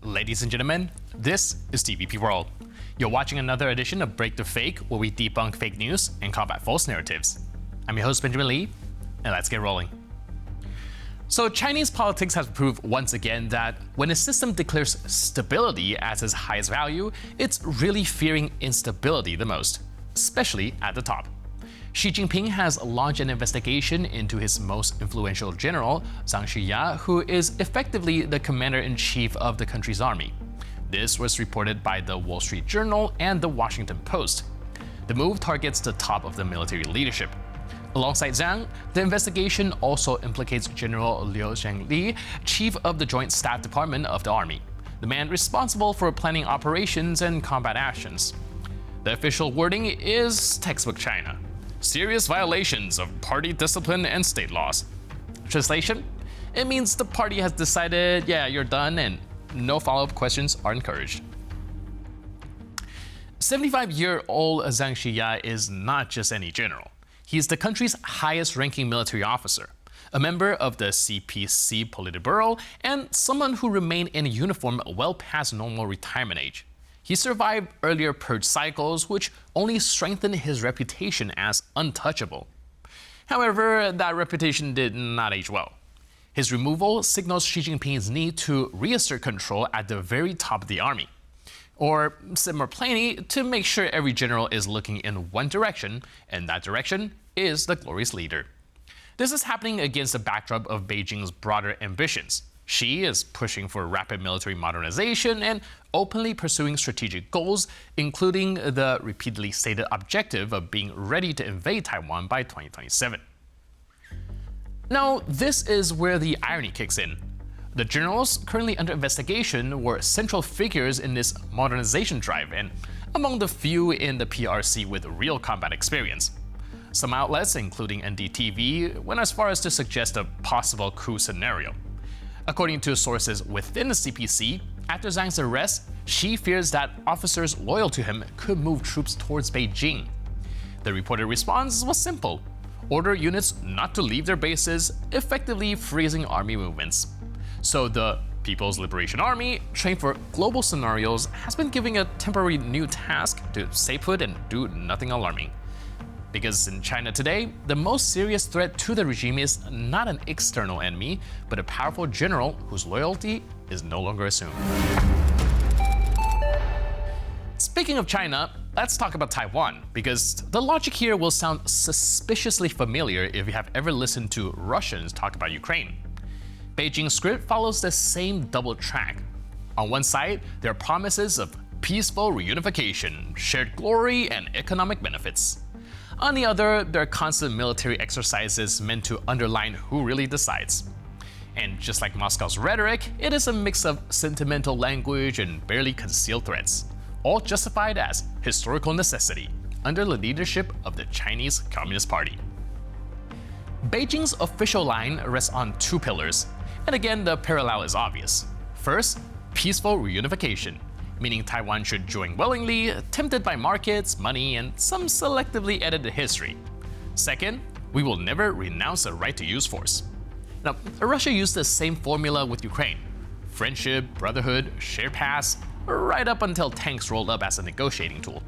Ladies and gentlemen, this is TVP World. You're watching another edition of Break the Fake, where we debunk fake news and combat false narratives. I'm your host, Benjamin Lee, and let's get rolling. So Chinese politics has proved once again that when a system declares stability as its highest value, it's really fearing instability the most, especially at the top. Xi Jinping has launched an investigation into his most influential general, Zhang Xuya, who is effectively the commander-in-chief of the country's army. This was reported by the Wall Street Journal and the Washington Post. The move targets the top of the military leadership. Alongside Zhang, the investigation also implicates General Liu Zhengli, chief of the Joint Staff Department of the Army, the man responsible for planning operations and combat actions. The official wording is textbook China. Serious violations of party discipline and state laws. Translation? It means the party has decided, yeah, you're done, and no follow-up questions are encouraged. 75-year-old Zhang Xuya is not just any general. He's the country's highest-ranking military officer, a member of the CPC Politburo, and someone who remained in uniform well past normal retirement age. He survived earlier purge cycles, which only strengthened his reputation as untouchable. However, that reputation did not age well. His removal signals Xi Jinping's need to reassert control at the very top of the army. Or, said more plainly, to make sure every general is looking in one direction, and that direction is the glorious leader. This is happening against the backdrop of Beijing's broader ambitions. Xi is pushing for rapid military modernization and openly pursuing strategic goals, including the repeatedly stated objective of being ready to invade Taiwan by 2027. Now, this is where the irony kicks in. The generals currently under investigation were central figures in this modernization drive and among the few in the PRC with real combat experience. Some outlets, including NDTV, went as far as to suggest a possible coup scenario. According to sources within the CPC, after Zhang's arrest, Xi fears that officers loyal to him could move troops towards Beijing. The reported response was simple: order units not to leave their bases, effectively freezing army movements. So the People's Liberation Army, trained for global scenarios, has been given a temporary new task to stay put and do nothing alarming. Because in China today, the most serious threat to the regime is not an external enemy, but a powerful general whose loyalty is no longer assumed. Speaking of China, let's talk about Taiwan, because the logic here will sound suspiciously familiar if you have ever listened to Russians talk about Ukraine. Beijing's script follows the same double track. On one side, there are promises of peaceful reunification, shared glory, and economic benefits. On the other, there are constant military exercises meant to underline who really decides. And just like Moscow's rhetoric, it is a mix of sentimental language and barely concealed threats, all justified as historical necessity under the leadership of the Chinese Communist Party. Beijing's official line rests on two pillars, and again the parallel is obvious. First, peaceful reunification, meaning Taiwan should join willingly, tempted by markets, money, and some selectively edited history. Second, we will never renounce the right to use force. Now, Russia used the same formula with Ukraine: friendship, brotherhood, shared past, right up until tanks rolled up as a negotiating tool.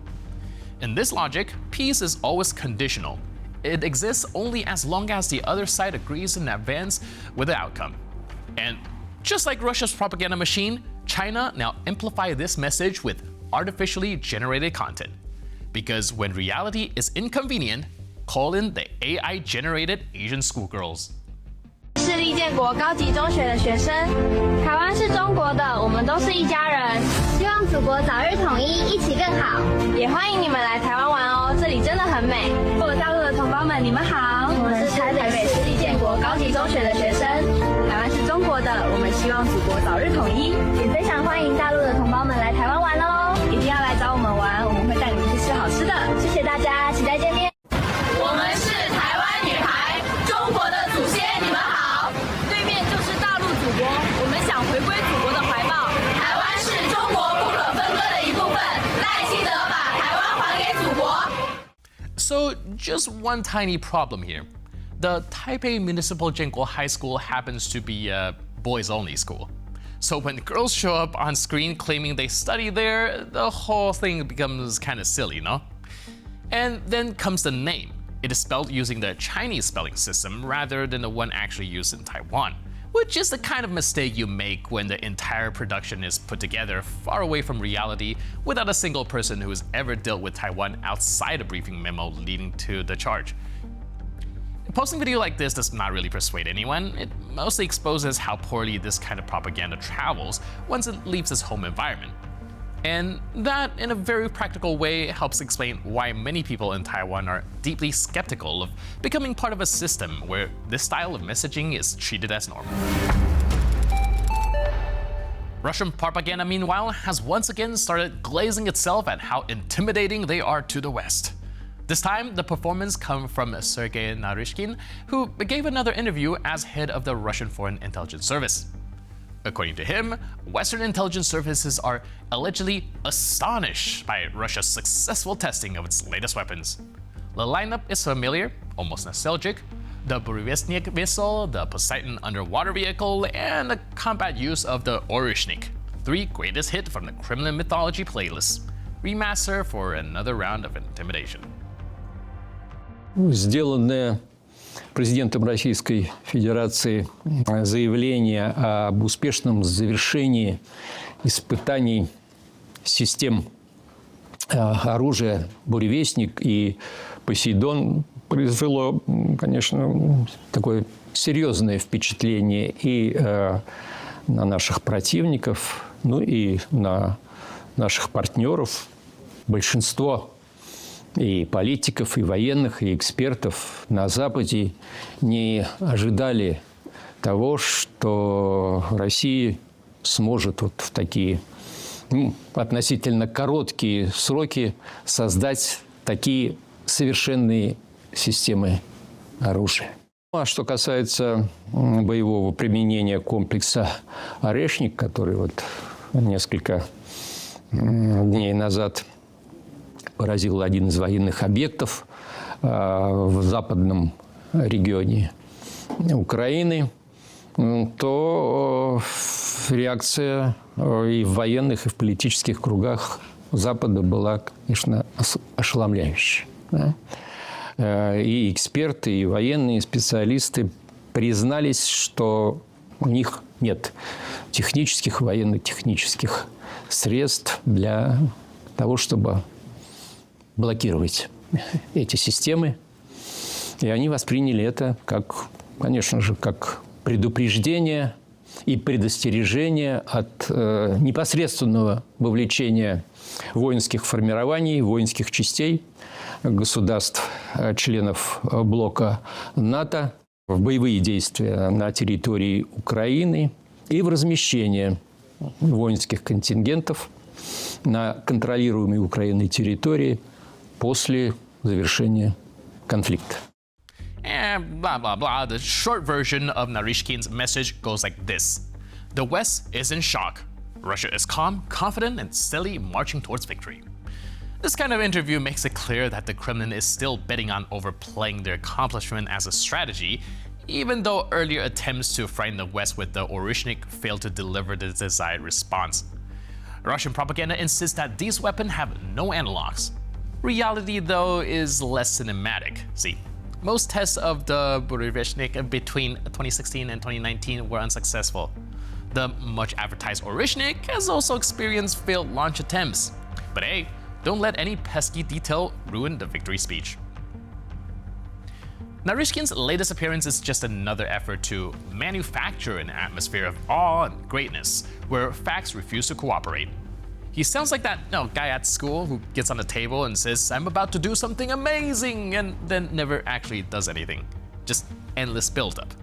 In this logic, peace is always conditional. It exists only as long as the other side agrees in advance with the outcome. And just like Russia's propaganda machine, China now amplifies this message with artificially generated content. Because when reality is inconvenient, call in the AI-generated Asian schoolgirls. 是立建国高级中学的学生，台湾是中国的，我们都是一家人，希望祖国早日统一，一起更好。也欢迎你们来台湾玩哦，这里真的很美。各位大陆的同胞们，你们好，我们是台北市立建国高级中学的学生，台湾是中国的，我们希望祖国早日统一，也非常欢迎大陆的同胞们来台湾玩哦，一定要来找我们玩，我们会带你们去吃好吃的。谢谢大家，期待见面。我们是台湾女孩，中国的祖先，你们好。对面就是大陆祖国，我们想回归祖国的怀抱。台湾是中国不可分割的一部分，赖清德把台湾还给祖国。So, just one tiny problem here. The Taipei Municipal Jianguo High School happens to be a boys-only school. So when girls show up on screen claiming they study there, the whole thing becomes kind of silly, no? And then comes the name. It is spelled using the Chinese spelling system rather than the one actually used in Taiwan, which is the kind of mistake you make when the entire production is put together far away from reality without a single person who has ever dealt with Taiwan outside a briefing memo leading to the charge. Posting a video like this does not really persuade anyone. It mostly exposes how poorly this kind of propaganda travels once it leaves its home environment. And that, in a very practical way, helps explain why many people in Taiwan are deeply skeptical of becoming part of a system where this style of messaging is treated as normal. Russian propaganda, meanwhile, has once again started glazing itself at how intimidating they are to the West. This time, the performance comes from Sergei Naryshkin, who gave another interview as head of the Russian Foreign Intelligence Service. According to him, Western intelligence services are allegedly astonished by Russia's successful testing of its latest weapons. The lineup is familiar, almost nostalgic: the Burevestnik missile, the Poseidon underwater vehicle, and the combat use of the Oryshnik, 3 greatest hit from the Kremlin mythology playlist, remaster for another round of intimidation. Сделанное президентом Российской Федерации заявление об успешном завершении испытаний систем оружия «Буревестник» и «Посейдон» произвело, конечно, такое серьезное впечатление и на наших противников, ну и на наших партнеров. Большинство и политиков, и военных, и экспертов на Западе не ожидали того, что Россия сможет вот в такие относительно короткие сроки создать такие совершенные системы оружия. А что касается боевого применения комплекса «Орешник», который вот несколько дней назад поразил один из военных объектов в западном регионе Украины, то реакция и в военных, и в политических кругах Запада была, конечно, ошеломляющая. Да? И эксперты, и военные специалисты признались, что у них нет технических, военно-технических средств для того, чтобы блокировать эти системы. И они восприняли это как, конечно же, как предупреждение и предостережение от непосредственного вовлечения воинских формирований, воинских частей государств, членов блока НАТО в боевые действия на территории Украины и в размещение воинских контингентов на контролируемой Украиной территории после завершения конфликта. And blah blah blah. The short version of Naryshkin's message goes like this: the West is in shock. Russia is calm, confident, and steadily marching towards victory. This kind of interview makes it clear that the Kremlin is still betting on overplaying their accomplishment as a strategy, even though earlier attempts to frighten the West with the Oryshnik failed to deliver the desired response. Russian propaganda insists that these weapons have no analogs. Reality, though, is less cinematic. See, most tests of the Burevestnik between 2016 and 2019 were unsuccessful. The much advertised Oryshnik has also experienced failed launch attempts. But hey, don't let any pesky detail ruin the victory speech. Naryshkin's latest appearance is just another effort to manufacture an atmosphere of awe and greatness, where facts refuse to cooperate. He sounds like that guy at school who gets on the table and says, "I'm about to do something amazing," and then never actually does anything. Just endless buildup.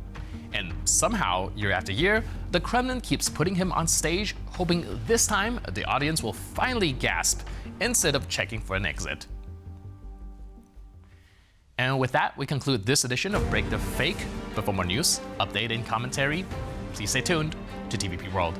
And somehow, year after year, the Kremlin keeps putting him on stage, hoping this time the audience will finally gasp instead of checking for an exit. And with that, we conclude this edition of Break the Fake. But for more news, update, and commentary, please stay tuned to TVP World.